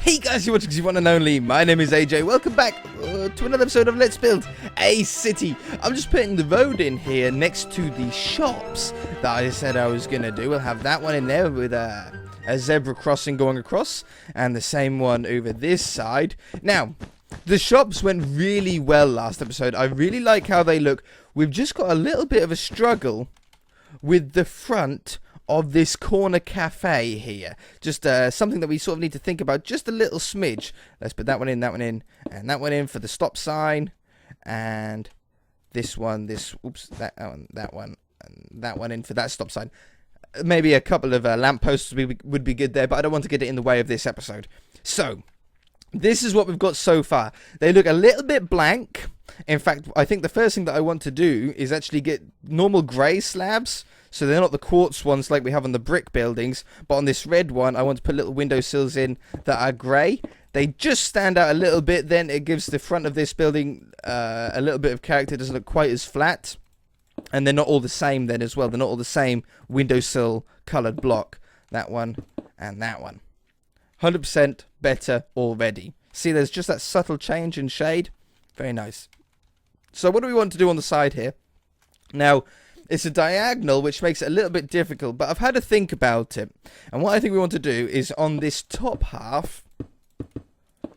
Hey guys, you're watching the one and only. My name is AJ. Welcome back to another episode of Let's Build a City. I'm just putting the road in here next to the shops that I said I was going to do. We'll have that one in there with a zebra crossing going across, and the same one over this side. Now, the shops went really well last episode. I really like how they look. We've just got a little bit of a struggle with the front of this corner cafe here. Just something that we sort of need to think about just a little smidge. Let's put that one in, and that one in for the stop sign, and this one, that one, and that one in for that stop sign. Maybe a couple of lampposts would be good there, but I don't want to get it in the way of this episode. So, this is what we've got so far. They look a little bit blank. In fact, I think the first thing that I want to do is actually get normal grey slabs, so they're not the quartz ones like we have on the brick buildings, but on this red one, I want to put little windowsills in that are grey. They just stand out a little bit, then it gives the front of this building a little bit of character. It doesn't look quite as flat, and they're not all the same then as well. They're not all the same windowsill coloured block. That one and that one. 100% better already. See, there's just that subtle change in shade. Very nice. So what do we want to do on the side here? Now, it's a diagonal, which makes it a little bit difficult, but I've had to think about it. And what I think we want to do is on this top half,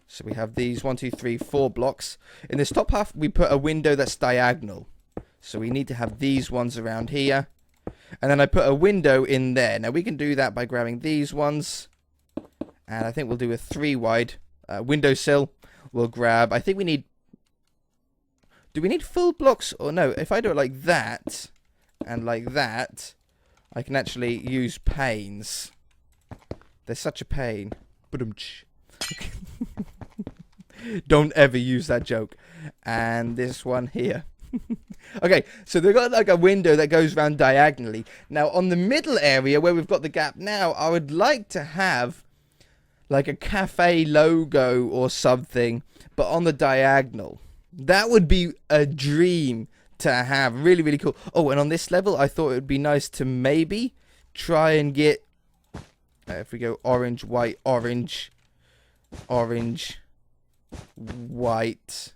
so we have these 1, 2, 3, 4 blocks. In this top half, we put a window that's diagonal. So we need to have these ones around here. And then I put a window in there. Now we can do that by grabbing these ones. And I think we'll do a 3 wide windowsill. We'll grab, I think we need, do we need full blocks? Or no, if I do it like that and like that, I can actually use panes. They're such a pain. Don't ever use that joke. And this one here. Okay, so they've got like a window that goes around diagonally. Now on the middle area where we've got the gap now, I would like to have like a cafe logo or something, but on the diagonal. That would be a dream to have. Really, really cool. Oh, and on this level, I thought it would be nice to maybe try and get, if we go orange, white, orange, orange, white,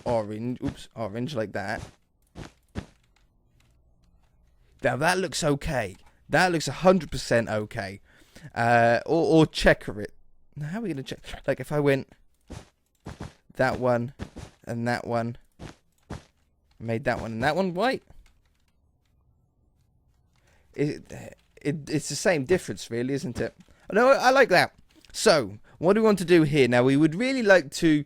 orange, oops, orange like that. Now that looks okay. That looks 100% okay. Or checker it. Now how are we going to check? Like if I went that one and that one, made that one and that one white. It's the same difference really, isn't it? No, I like that. So, what do we want to do here? Now, we would really like to,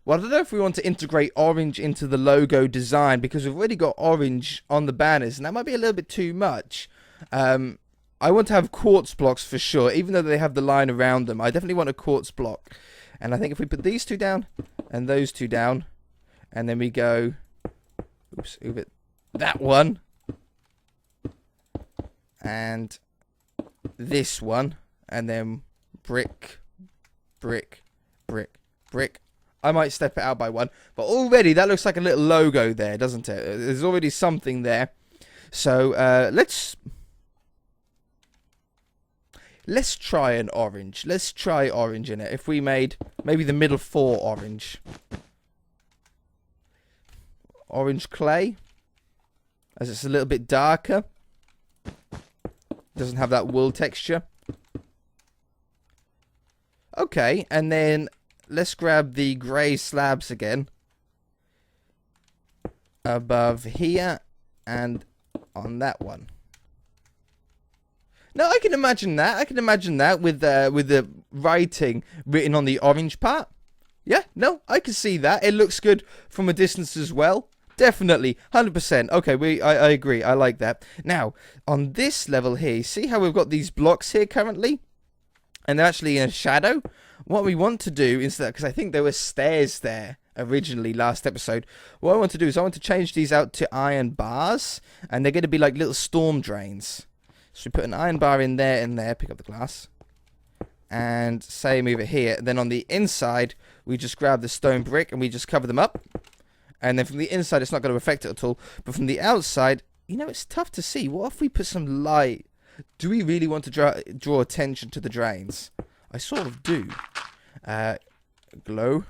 well, I don't know if we want to integrate orange into the logo design, because we've already got orange on the banners, and that might be a little bit too much. I want to have quartz blocks for sure, even though they have the line around them. I definitely want a quartz block. And I think if we put these two down, and those two down, and then we go, oops, move it, that one, and this one, and then brick, brick, brick, brick. I might step it out by one, but already that looks like a little logo there, doesn't it? There's already something there. So let's try an orange. Let's try orange in it. If we made maybe the middle 4 orange. Orange clay, as it's a little bit darker. Doesn't have that wool texture. Okay, and then let's grab the grey slabs again. Above here and on that one. No, I can imagine that. I can imagine that with the writing written on the orange part. Yeah, no, I can see that. It looks good from a distance as well. Definitely, 100%. Okay, I agree. I like that. Now, on this level here, see how we've got these blocks here currently? And they're actually in a shadow? What we want to do is that, because I think there were stairs there originally last episode, what I want to do is I want to change these out to iron bars, and they're going to be like little storm drains. So we put an iron bar in there and there, pick up the glass, and same over here. Then on the inside, we just grab the stone brick and we just cover them up. And then from the inside, it's not going to affect it at all. But from the outside, you know, it's tough to see. What if we put some light? Do we really want to draw attention to the drains? I sort of do. Glow.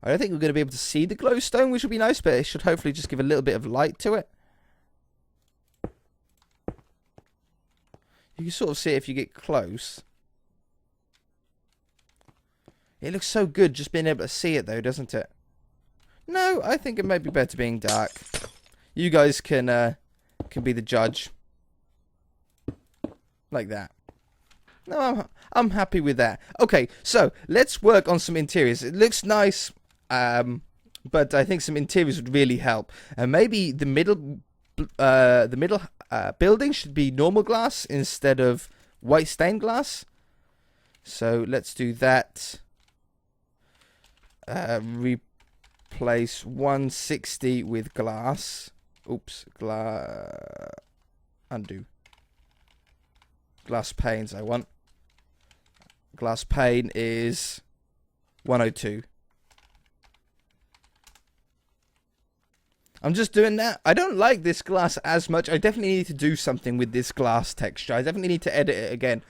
I don't think we're going to be able to see the glowstone, which would be nice, but it should hopefully just give a little bit of light to it. You can sort of see it if you get close. It looks so good just being able to see it, though, doesn't it? No, I think it might be better being dark. You guys can be the judge. Like that. No, I'm happy with that. Okay, so let's work on some interiors. It looks nice, but I think some interiors would really help. And maybe the middle building should be normal glass instead of white stained glass. So let's do that. Replace 160 with glass. Oops, undo. Glass panes I want. Glass pane is 102. I'm just doing that. I don't like this glass as much. I definitely need to do something with this glass texture. I definitely need to edit it again.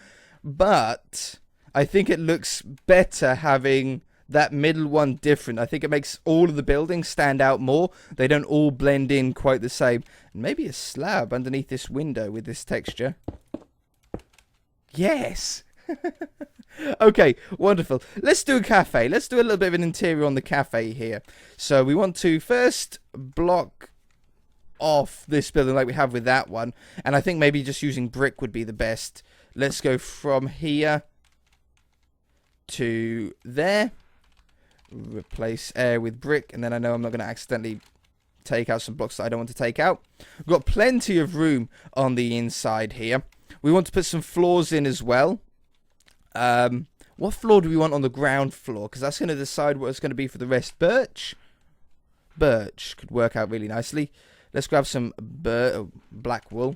But I think it looks better having that middle one different. I think it makes all of the buildings stand out more. They don't all blend in quite the same. And maybe a slab underneath this window with this texture. Yes! Okay, wonderful. Let's do a cafe. Let's do a little bit of an interior on the cafe here. So we want to first block off this building like we have with that one. And I think maybe just using brick would be the best. Let's go from here to there. Replace air with brick. And then I know I'm not going to accidentally take out some blocks that I don't want to take out. We've got plenty of room on the inside here. We want to put some floors in as well. What floor do we want on the ground floor? Because that's going to decide what it's going to be for the rest. Birch? Birch could work out really nicely. Let's grab some black wool.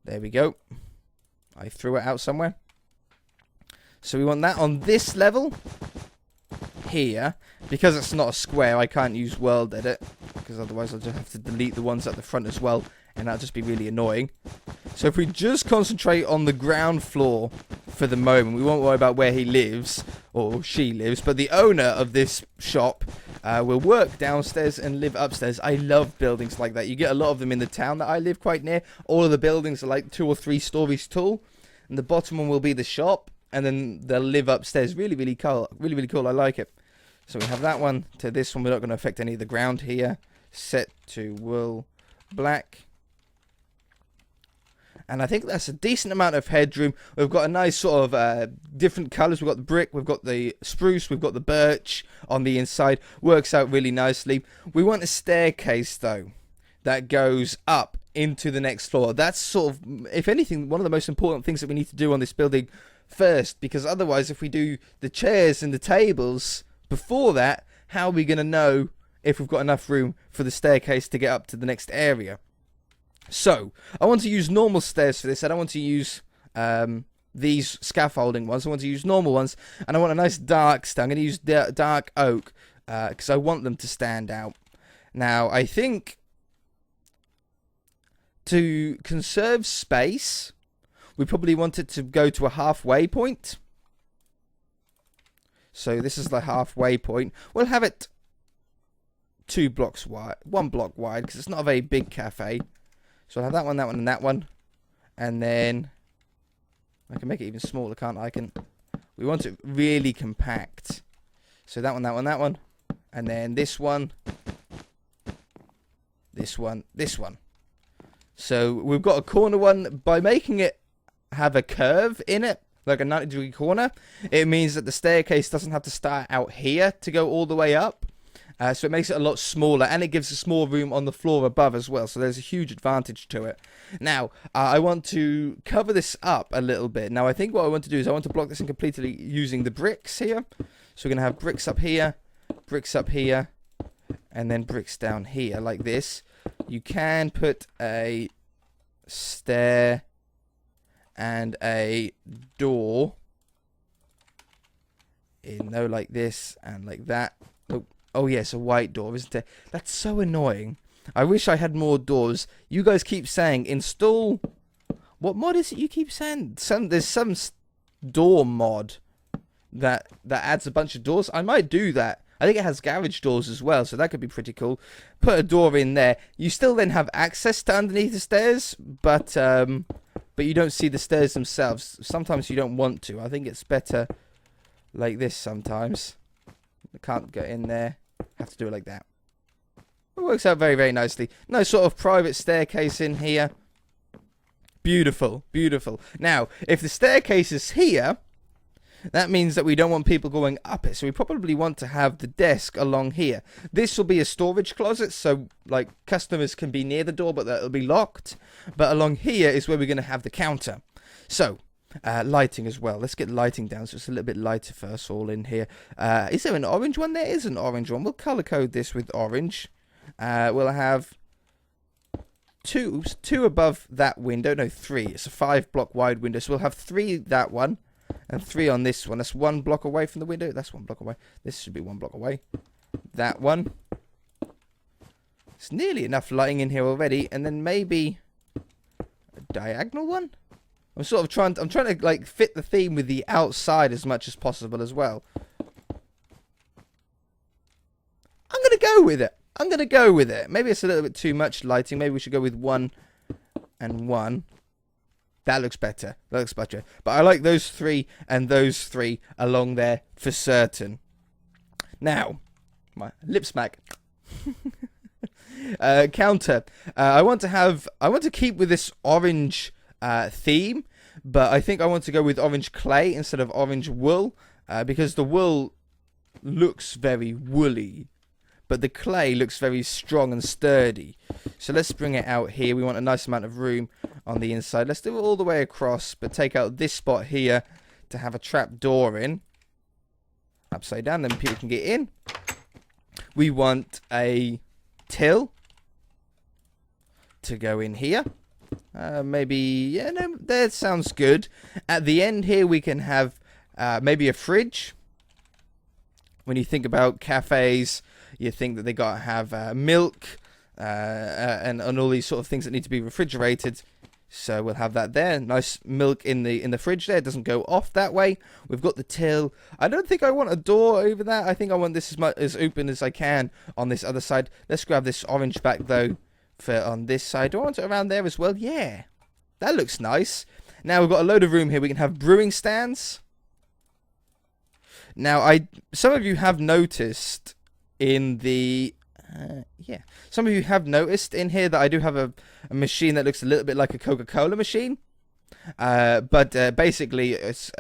There we go. I threw it out somewhere. So we want that on this level. Here. Because it's not a square, I can't use world edit. Because otherwise I'll just have to delete the ones at the front as well. And that'll just be really annoying. So if we just concentrate on the ground floor for the moment, we won't worry about where he lives, or she lives, but the owner of this shop will work downstairs and live upstairs. I love buildings like that. You get a lot of them in the town that I live quite near. All of the buildings are like 2 or 3 stories tall, and the bottom one will be the shop, and then they'll live upstairs. Really, really cool. Really, really cool. I like it. So we have that one to this one. We're not going to affect any of the ground here. Set to wool black. And I think that's a decent amount of headroom. We've got a nice sort of different colours. We've got the brick, we've got the spruce, we've got the birch on the inside. Works out really nicely. We want a staircase, though, that goes up into the next floor. That's sort of, if anything, one of the most important things that we need to do on this building first. Because otherwise, if we do the chairs and the tables before that, how are we going to know if we've got enough room for the staircase to get up to the next area? So, I want to use normal stairs for this. I don't want to use these scaffolding ones. I want to use normal ones. And I want a nice dark stair. I'm going to use dark oak because I want them to stand out. Now, I think to conserve space, we probably want it to go to a halfway point. So, this is the halfway point. We'll have it 2 blocks wide, 1 block wide because it's not a very big cafe. So I'll have that one, that one, and that one. And then I can make it even smaller, can't I? We want it really compact. So that one, that one, that one. And then this one. This one, this one. So we've got a corner one. By making it have a curve in it, like a 90-degree corner, it means that the staircase doesn't have to start out here to go all the way up. So it makes it a lot smaller, and it gives us more room on the floor above as well. So there's a huge advantage to it. Now, I want to cover this up a little bit. Now, I think what I want to do is I want to block this in completely using the bricks here. So we're going to have bricks up here, and then bricks down here like this. You can put a stair and a door in, though, like this and like that. Oh, yes, a white door, isn't it? That's so annoying. I wish I had more doors. You guys keep saying install... What mod is it you keep saying? There's some door mod that adds a bunch of doors. I might do that. I think it has garage doors as well, so that could be pretty cool. Put a door in there. You still then have access to underneath the stairs, but you don't see the stairs themselves. Sometimes you don't want to. I think it's better like this sometimes. I can't get in there. Have to do it like that. It works out very, very nicely. Nice sort of private staircase in here. Beautiful, beautiful. Now, if the staircase is here, that means that we don't want people going up it. So we probably want to have the desk along here. This will be a storage closet, so like customers can be near the door, but that'll be locked. But along here is where we're going to have the counter. So, lighting as well. Let's get lighting down so it's a little bit lighter first, all in here. Is there an orange one? There is an orange one. We'll color code this with orange. We'll have two above that window. No, 3. It's a 5-block wide window. So we'll have 3 that one. And 3 on this one. That's 1 block away from the window. That's 1 block away. This should be 1 block away. That one. It's nearly enough lighting in here already. And then maybe a diagonal one. I'm trying to like fit the theme with the outside as much as possible as well. I'm gonna go with it. Maybe it's a little bit too much lighting. Maybe we should go with 1 and 1. That looks better. But I like those 3 and those 3 along there for certain. Now, my lip smack. Counter. I want to keep with this orange theme, but I think I want to go with orange clay instead of orange wool, because the wool looks very woolly, but the clay looks very strong and sturdy. So let's bring it out here. We want a nice amount of room on the inside. Let's do it all the way across, but take out this spot here to have a trap door in. Upside down, then people can get in. We want a till to go in here. Maybe, yeah, no, that sounds good. At the end here, we can have maybe a fridge. When you think about cafes, you think that they gotta have milk and all these sort of things that need to be refrigerated. So we'll have that there. Nice milk in the fridge there. It doesn't go off that way. We've got the till. I don't think I want a door over that. I think I want this as open as I can on this other side. Let's grab this orange back though for on this side. Do I want it around there as well? Yeah. That looks nice. Now we've got a load of room here. We can have brewing stands. Now some of you have noticed in the some of you have noticed in here that I do have a machine that looks a little bit like a Coca-Cola machine. But basically, it's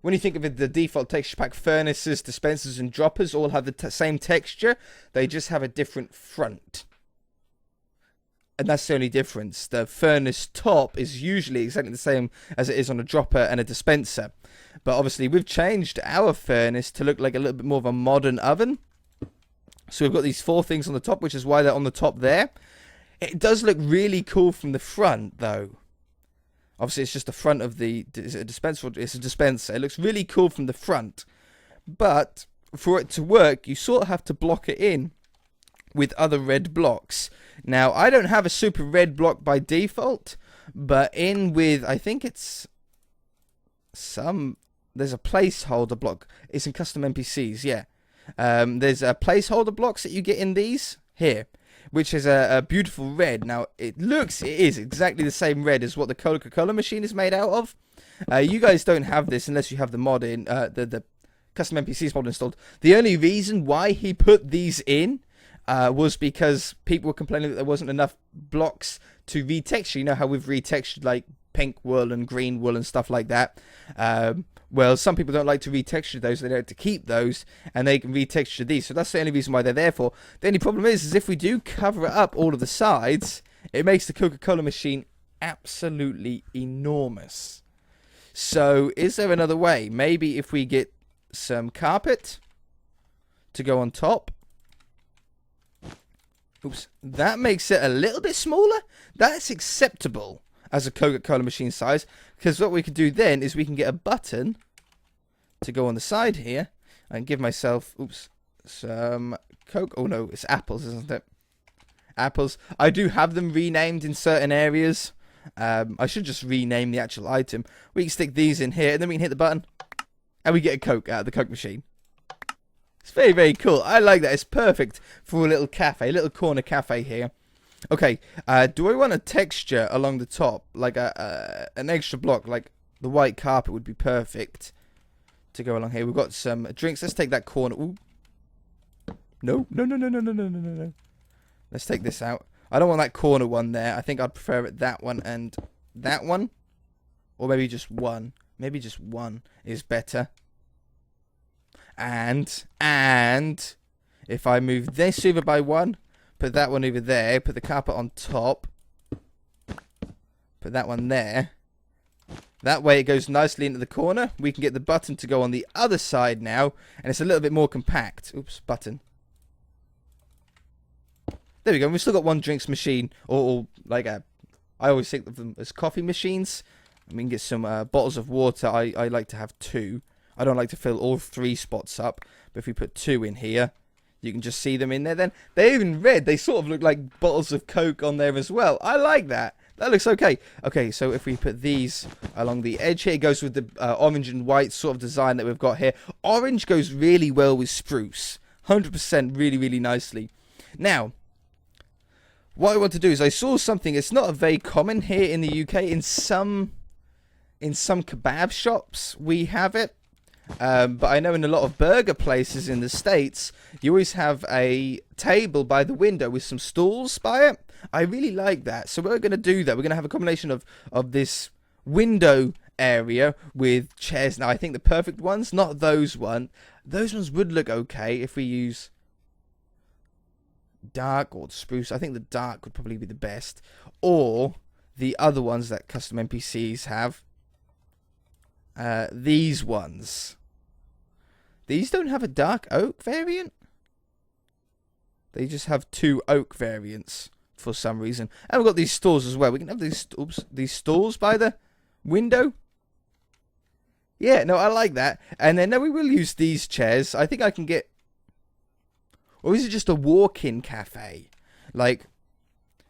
when you think of it, the default texture pack furnaces, dispensers, and droppers all have the same texture. They just have a different front. And that's the only difference. The furnace top is usually exactly the same as it is on a dropper and a dispenser. But obviously, we've changed our furnace to look like a little bit more of a modern oven. So we've got these 4 things on the top, which is why they're on the top there. It does look really cool from the front, though. Obviously, it's just the front of the... Is it a dispenser? It's a dispenser. It looks really cool from the front. But for it to work, you sort of have to block it in with other red blocks. Now, I don't have a super red block by default, but in with... I think it's there's a placeholder block. It's in CustomNPCs, yeah. There's a placeholder blocks that you get in these here, which is a beautiful red. Now it is exactly the same red as what the Coca-Cola machine is made out of. You guys don't have this unless you have the mod in the CustomNPCs mod installed. The only reason why he put these in was because people were complaining that there wasn't enough blocks to retexture. You know how we've retextured like pink wool and green wool and stuff like that. Well, some people don't like to retexture those. They like to keep those, and they can retexture these. So that's the only reason why they're there for. The only problem is if we do cover up all of the sides, it makes the Coca-Cola machine absolutely enormous. So is there another way? Maybe if we get some carpet to go on top. Oops. That makes it a little bit smaller. That's acceptable as a Coca-Cola machine size, because what we could do then is we can get a button to go on the side here and give myself some Coke. Oh no, it's apples, isn't it? Apples. I do have them renamed in certain areas. I should just rename the actual item. We can stick these in here and then we can hit the button And we get a Coke out of the Coke machine. It's very, very cool. I like that. It's perfect for a little cafe, a little corner cafe here. Okay, do I want a texture along the top? Like an extra block, like the white carpet would be perfect to go along here. We've got some drinks. Let's take that corner. Ooh. No. Let's take this out. I don't want that corner one there. I think I'd prefer it that one and that one. Or maybe just one. Maybe just one is better. And if I move this over by one, put that one over there, put the carpet on top, put that one there. That way it goes nicely into the corner. We can get the button to go on the other side now, and it's a little bit more compact. Oops, button. There we go. We've still got one drinks machine, or like I always think of them as coffee machines. We can get some bottles of water. I like to have 2. I don't like to fill all 3 spots up, but if we put 2 in here, you can just see them in there. Then they're even red. They sort of look like bottles of Coke on there as well. I like that. That looks okay. Okay, so if we put these along the edge here, it goes with the orange and white sort of design that we've got here. Orange goes really well with spruce. 100% really, really nicely. Now, what I want to do is I saw something. It's not very common here in the UK. In some kebab shops, we have it. But I know in a lot of burger places in the States, you always have a table by the window with some stools by it. I really like that. So we're going to do that. We're going to have a combination of this window area with chairs. Now, I think the perfect ones, not those ones. Those ones would look okay if we use dark or spruce. I think the dark would probably be the best. Or the other ones that CustomNPCs have. These ones. These don't have a dark oak variant. They just have 2 oak variants for some reason. And we've got these stools as well. We can have these stools by the window. Yeah, no, I like that. And then we will use these chairs. I think I can get... Or is it just a walk-in cafe? Like,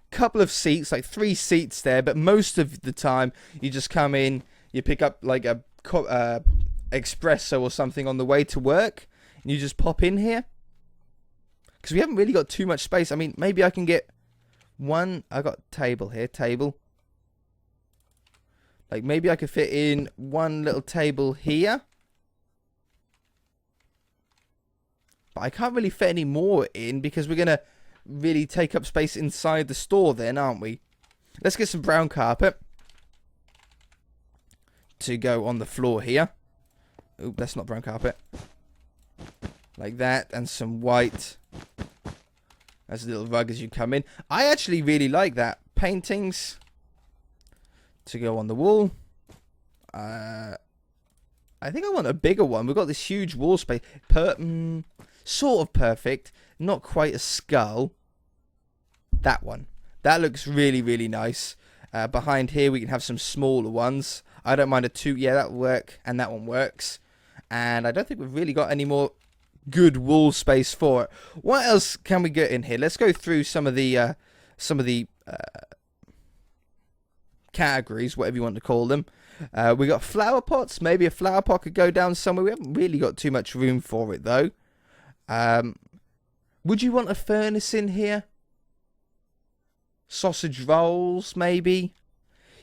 couple of seats, like 3 seats there. But most of the time, you just come in, you pick up like a espresso or something on the way to work, and you just pop in here, because we haven't really got too much space. I mean, maybe I can get one. I got table here, like maybe I could fit in one little table here, but I can't really fit any more in because we're gonna really take up space inside the store then, aren't we? Let's get some brown carpet to go on the floor here. Oop, that's not brown carpet. Like that, and some white as a little rug as you come in. I actually really like that. Paintings to go on the wall. I think I want a bigger one. We've got this huge wall space. Sort of perfect. Not quite a skull. That one. That looks really, really nice. Behind here we can have some smaller ones. I don't mind a 2. Yeah, that'll work. And that one works. And I don't think we've really got any more good wall space for it. What else can we get in here? Let's go through some of the categories, whatever you want to call them. We got flower pots. Maybe a flower pot could go down somewhere. We haven't really got too much room for it, though. Would you want a furnace in here? Sausage rolls, maybe?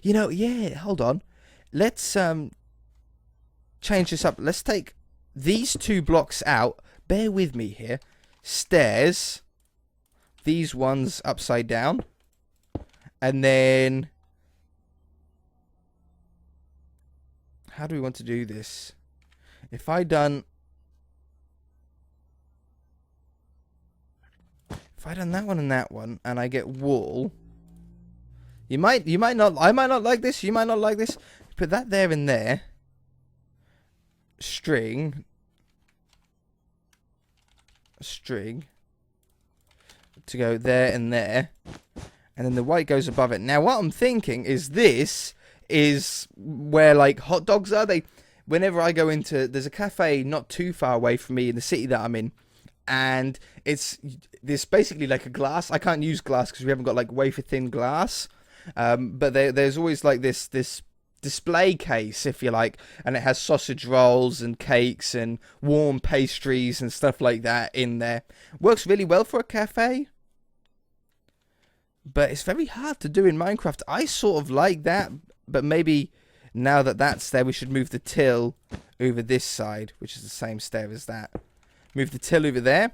You know, yeah, hold on. Let's change this up. Let's take these 2 blocks out. Bear with me here. Stairs. These ones upside down. And then... how do we want to do this? If I done that one and that one, and I get wall... I might not like this. You might not like this. Put that there and there. String to go there and there, and then the white goes above it. Now what I'm thinking is this is where like hot dogs are. Whenever I go into, there's a cafe not too far away from me in the city that I'm in, and it's basically like a glass. I can't use glass because we haven't got like wafer thin glass, but there's always like this display case, if you like, and it has sausage rolls and cakes and warm pastries and stuff like that in there. Works really well for a cafe, but it's very hard to do in Minecraft. I sort of like that, but maybe now that that's there, we should move the till over this side, which is the same stair as that. Move the till over there.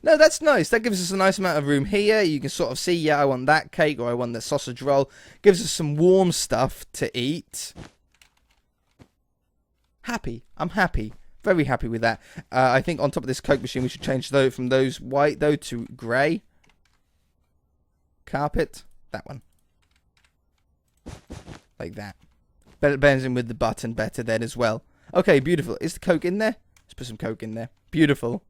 No, that's nice. That gives us a nice amount of room here. You can sort of see, yeah, I want that cake or I want that sausage roll. Gives us some warm stuff to eat. Happy. I'm happy. Very happy with that. I think on top of this Coke machine, we should change those from those white, though, to grey. Carpet. That one. Like that. But it blends in with the button better then as well. Okay, beautiful. Is the Coke in there? Let's put some Coke in there. Beautiful.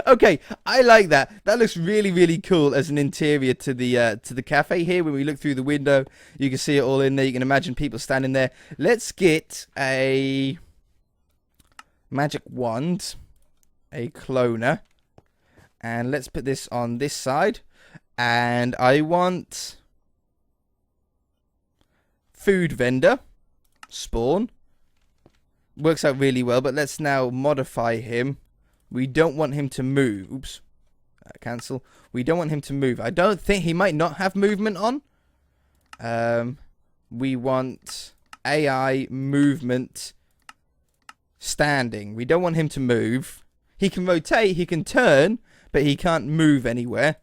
Okay, I like that. That looks really, really cool as an interior to the cafe here. When we look through the window, you can see it all in there. You can imagine people standing there. Let's get a magic wand, a cloner, and let's put this on this side. And I want food vendor spawn. Works out really well, but let's now modify him. We don't want him to move. Oops. Cancel. We don't want him to move. I don't think he might not have movement on. We want AI movement standing. We don't want him to move. He can rotate, he can turn, but he can't move anywhere.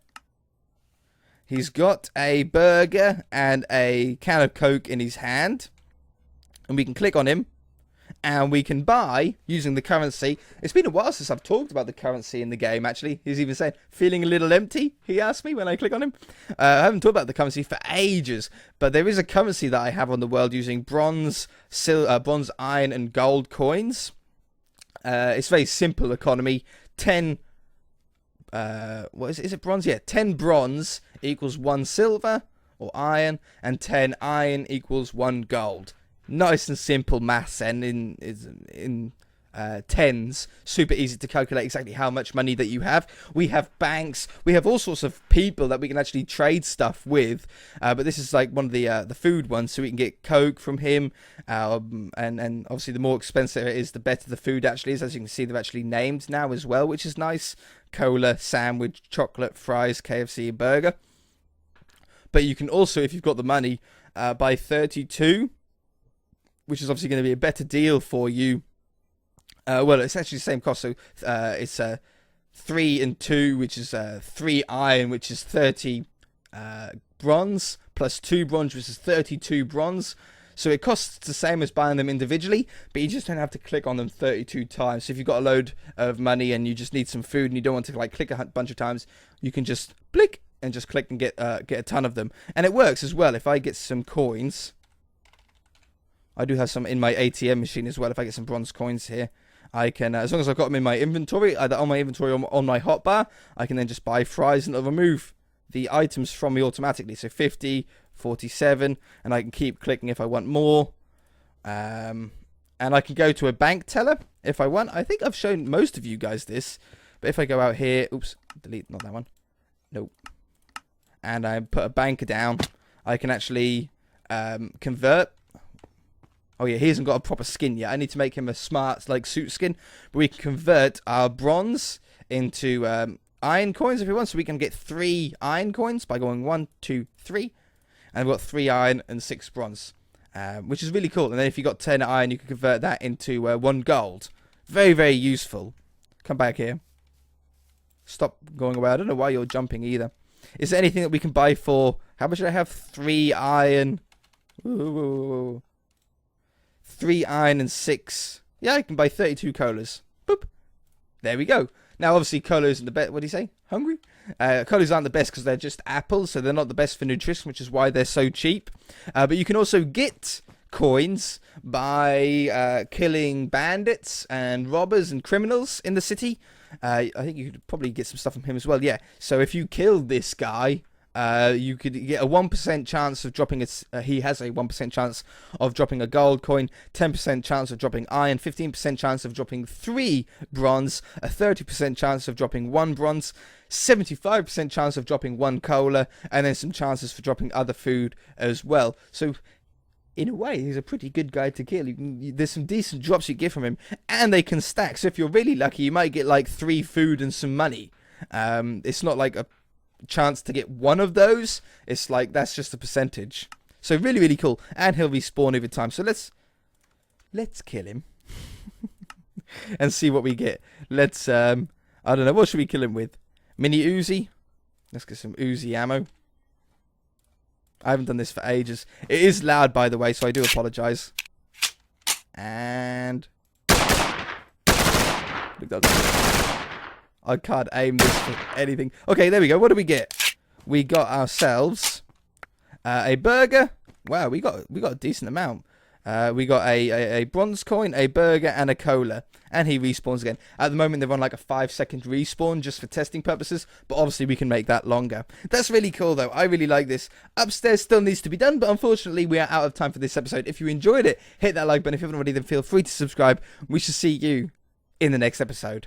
He's got a burger and a can of Coke in his hand. And we can click on him. And we can buy, using the currency. It's been a while since I've talked about the currency in the game, actually. He's even saying, feeling a little empty, he asked me when I click on him. I haven't talked about the currency for ages. But there is a currency that I have on the world using bronze, bronze, iron, and gold coins. It's very simple economy. 10... what is it? Is it bronze? Yeah, 10 bronze equals 1 silver, or iron. And 10 iron equals 1 gold. Nice and simple maths, and in tens, super easy to calculate exactly how much money that you have. We have banks, we have all sorts of people that we can actually trade stuff with. But this is like one of the food ones, so we can get Coke from him. And obviously, the more expensive it is, the better the food actually is. As you can see, they're actually named now as well, which is nice. Cola, sandwich, chocolate, fries, KFC, burger. But you can also, if you've got the money, buy 32. Which is obviously going to be a better deal for you. Well, it's actually the same cost. So it's 3 and 2, which is 3 iron, which is 30 bronze, plus 2 bronze, which is 32 bronze. So it costs the same as buying them individually, but you just don't have to click on them 32 times. So if you've got a load of money and you just need some food and you don't want to like click a bunch of times, you can just blick and just click and get a ton of them. And it works as well. If I get some coins... I do have some in my ATM machine as well. If I get some bronze coins here, I can, as long as I've got them in my inventory, either on my inventory or on my hotbar, I can then just buy fries and it'll remove the items from me automatically. So 50, 47, and I can keep clicking if I want more. And I can go to a bank teller if I want. I think I've shown most of you guys this, but if I go out here, oops, delete, not that one. Nope. And I put a bank down, I can actually convert. Oh yeah, he hasn't got a proper skin yet. I need to make him a smart, like, suit skin. But we can convert our bronze into iron coins if we want. So we can get 3 iron coins by going 1, 2, 3. And we've got 3 iron and 6 bronze. Which is really cool. And then if you got 10 iron, you can convert that into 1 gold. Very, very useful. Come back here. Stop going away. I don't know why you're jumping either. Is there anything that we can buy for... How much did I have? 3 iron. Ooh. 3 iron and 6. Yeah, I can buy 32 colas. Boop. There we go. Now, obviously, cola isn't the best. What do you say? Hungry? Colas aren't the best because they're just apples, so they're not the best for nutrition, which is why they're so cheap. But you can also get coins by killing bandits and robbers and criminals in the city. I think you could probably get some stuff from him as well. Yeah. So if you kill this guy, You could get a 1% chance of dropping he has a 1% chance of dropping a gold coin, 10% chance of dropping iron, 15% chance of dropping 3 bronze, a 30% chance of dropping 1 bronze, 75% chance of dropping 1 cola, and then some chances for dropping other food as well. So in a way, he's a pretty good guy to kill. There's some decent drops you get from him, and they can stack. So if you're really lucky, you might get like 3 food and some money. It's not like a chance to get 1 of those. It's like that's just a percentage. So really, really cool. And he'll respawn over time. So let's kill him and see what we get. Let's I don't know, what should we kill him with? Mini Uzi. Let's get some Uzi ammo. I haven't done this for ages. It is loud, by the way, so I do apologize. And I can't aim this for anything. Okay, there we go. What do we get? We got ourselves a burger. Wow, we got a decent amount. We got a bronze coin, a burger, and a cola. And he respawns again. At the moment, they're on like a 5-second respawn just for testing purposes. But obviously, we can make that longer. That's really cool, though. I really like this. Upstairs still needs to be done. But unfortunately, we are out of time for this episode. If you enjoyed it, hit that like button. If you haven't already, then feel free to subscribe. We shall see you in the next episode.